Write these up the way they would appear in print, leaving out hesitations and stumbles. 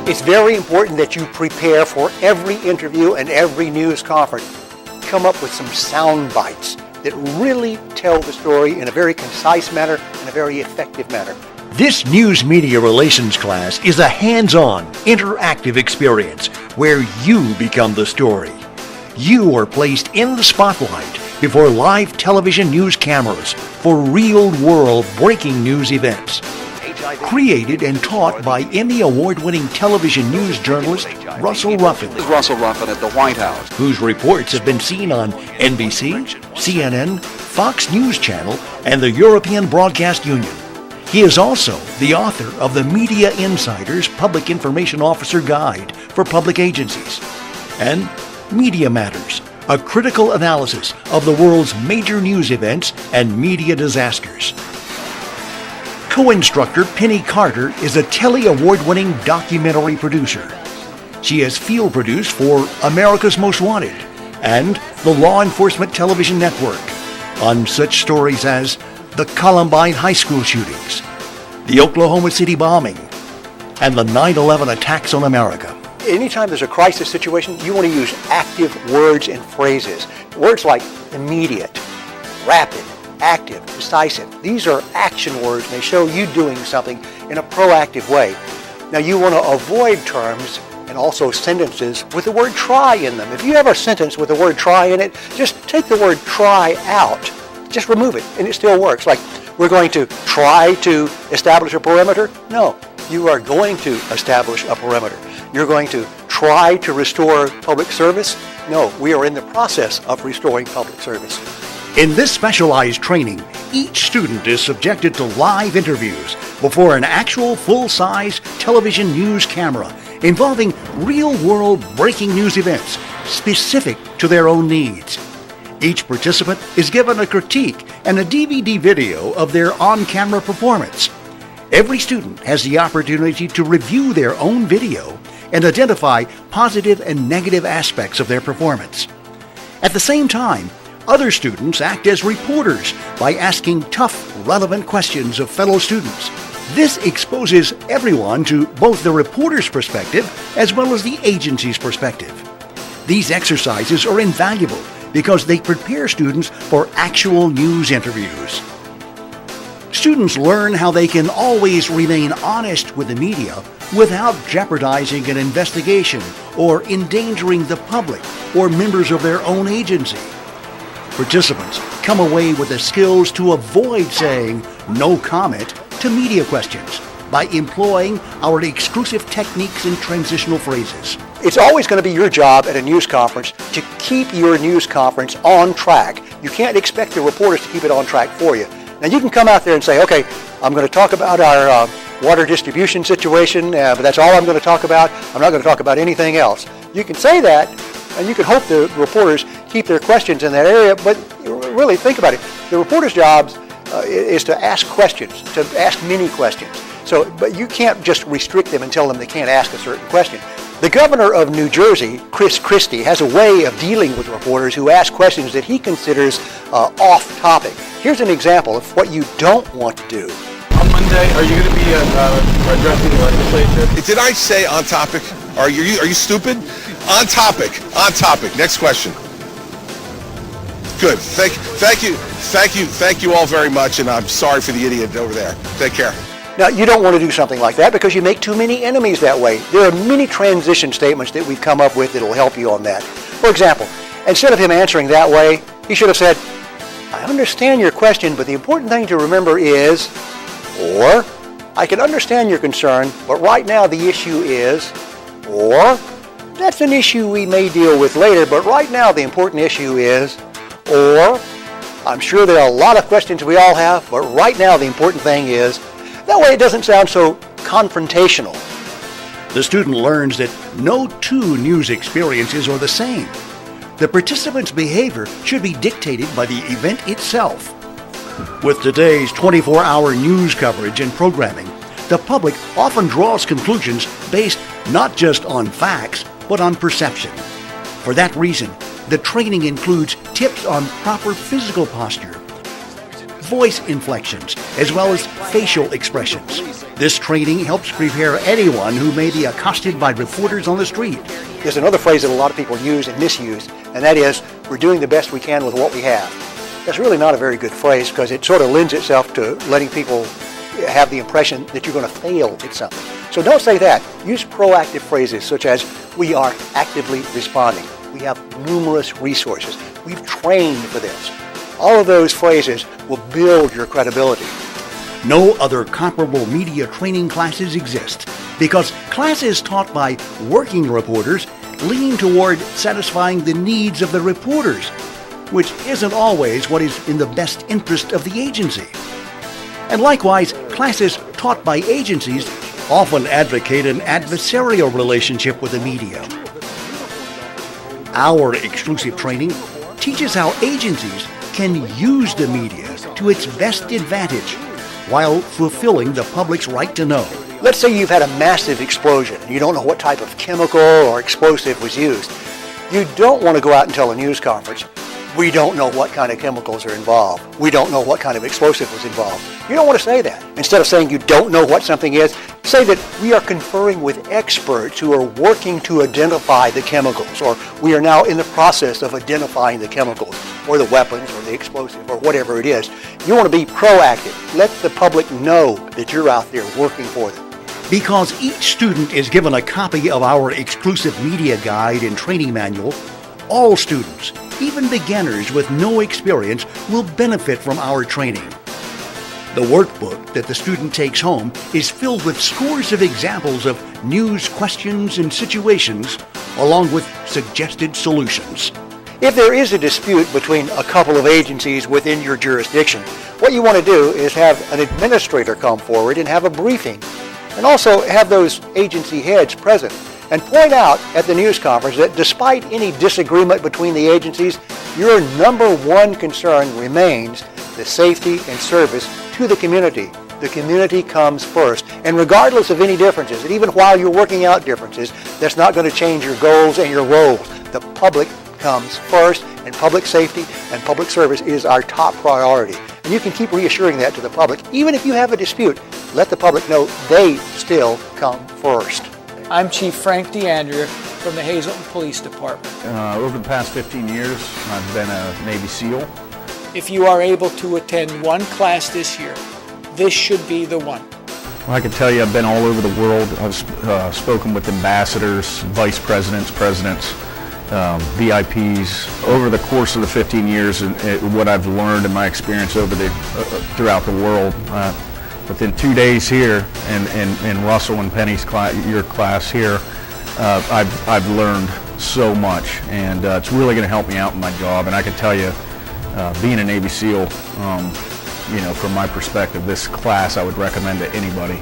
It's very important that you prepare for every interview and every news conference. Come up with some sound bites that really tell the story in a very concise manner and a very effective manner. This News Media Relations class is a hands-on, interactive experience where you become the story. You are placed in the spotlight before live television news cameras for real-world breaking news events. Created and taught by Emmy Award-winning television news journalist Russell Ruffin. This is Russell Ruffin at the White House. Whose reports have been seen on NBC, CNN, Fox News Channel, and the European Broadcast Union. He is also the author of the Media Insider's Public Information Officer Guide for Public Agencies and Media Matters, a critical analysis of the world's major news events and media disasters. Co-instructor Penny Carter is a Telly Award-winning documentary producer. She has field produced for America's Most Wanted and the Law Enforcement Television Network on such stories as the Columbine High School shootings, the Oklahoma City bombing, and the 9/11 attacks on America. Anytime there's a crisis situation, you want to use active words and phrases. Words like immediate, rapid, active, decisive. These are action words, and they show you doing something in a proactive way. Now, you want to avoid terms and also sentences with the word try in them. If you have a sentence with the word try in it, just take the word try out. Just remove it, and it still works. Like, we're going to try to establish a perimeter. No, you are going to establish a perimeter. You're going to try to restore public service. No, we are in the process of restoring public service. In this specialized training, each student is subjected to live interviews before an actual full-size television news camera involving real-world breaking news events specific to their own needs. Each participant is given a critique and a DVD video of their on-camera performance. Every student has the opportunity to review their own video and identify positive and negative aspects of their performance. At the same time, other students act as reporters by asking tough, relevant questions of fellow students. This exposes everyone to both the reporter's perspective as well as the agency's perspective. These exercises are invaluable because they prepare students for actual news interviews. Students learn how they can always remain honest with the media without jeopardizing an investigation or endangering the public or members of their own agency. Participants come away with the skills to avoid saying no comment to media questions by employing our exclusive techniques and transitional phrases. It's always going to be your job at a news conference to keep your news conference on track. You can't expect the reporters to keep it on track for you. Now, you can come out there and say, okay, I'm going to talk about our water distribution situation, but that's all I'm going to talk about. I'm not going to talk about anything else. You can say that, and you can hope the reporters keep their questions in that area, but really think about it. The reporter's job is to ask questions, to ask many questions. But you can't just restrict them and tell them they can't ask a certain question. The governor of New Jersey, Chris Christie, has a way of dealing with reporters who ask questions that he considers off topic. Here's an example of what you don't want to do. On Monday, are you going to be addressing the legislature? Did I say on topic? Are you stupid? On topic. On topic. Next question. Good. Thank you all very much, and I'm sorry for the idiot over there. Take care. Now, you don't want to do something like that because you make too many enemies that way. There are many transition statements that we've come up with that will help you on that. For example, instead of him answering that way, he should have said, I understand your question, but the important thing to remember is, or, I can understand your concern, but right now the issue is, or, that's an issue we may deal with later, but right now the important issue is, or, I'm sure there are a lot of questions we all have, but right now the important thing is. That way it doesn't sound so confrontational. The student learns that no two news experiences are the same. The participant's behavior should be dictated by the event itself. With today's 24-hour news coverage and programming, the public often draws conclusions based not just on facts, but on perception. For that reason, the training includes tips on proper physical posture, voice inflections, as well as facial expressions. This training helps prepare anyone who may be accosted by reporters on the street. There's another phrase that a lot of people use and misuse, and that is, we're doing the best we can with what we have. That's really not a very good phrase because it sort of lends itself to letting people have the impression that you're going to fail at something. So don't say that. Use proactive phrases such as, we are actively responding. We have numerous resources. We've trained for this. All of those phrases will build your credibility. No other comparable media training classes exist because classes taught by working reporters lean toward satisfying the needs of the reporters, which isn't always what is in the best interest of the agency. And likewise, classes taught by agencies often advocate an adversarial relationship with the media. Our exclusive training teaches how agencies can use the media to its best advantage while fulfilling the public's right to know. Let's say you've had a massive explosion and you don't know what type of chemical or explosive was used. You don't want to go out and tell a news conference, we don't know what kind of chemicals are involved. We don't know what kind of explosive was involved. You don't want to say that. Instead of saying you don't know what something is, say that we are conferring with experts who are working to identify the chemicals, or we are now in the process of identifying the chemicals, or the weapons, or the explosive, or whatever it is. You want to be proactive. Let the public know that you're out there working for them. Because each student is given a copy of our exclusive media guide and training manual, all students, even beginners with no experience, will benefit from our training. The workbook that the student takes home is filled with scores of examples of news questions and situations, along with suggested solutions. If there is a dispute between a couple of agencies within your jurisdiction, what you want to do is have an administrator come forward and have a briefing, and also have those agency heads present, and point out at the news conference that despite any disagreement between the agencies, your number one concern remains the safety and service to the community. The community comes first. And regardless of any differences, and even while you're working out differences, that's not going to change your goals and your roles. The public comes first, and public safety and public service is our top priority. And you can keep reassuring that to the public. Even if you have a dispute, let the public know they still come first. I'm Chief Frank DeAndrea from the Hazleton Police Department. Over the past 15 years, I've been a Navy SEAL. If you are able to attend one class this year, this should be the one. Well, I can tell you I've been all over the world. I've spoken with ambassadors, vice presidents, presidents, VIPs. Over the course of the 15 years, and what I've learned in my experience over throughout the world, within 2 days here, and Russell and Penny's class, your class here, I've learned so much, and it's really going to help me out in my job. And I can tell you, being a Navy SEAL, from my perspective, this class I would recommend to anybody.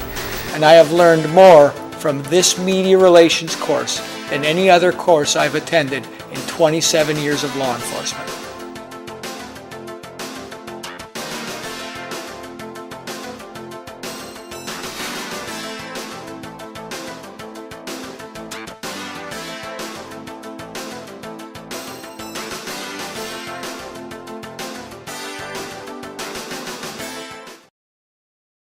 And I have learned more from this media relations course than any other course I've attended in 27 years of law enforcement.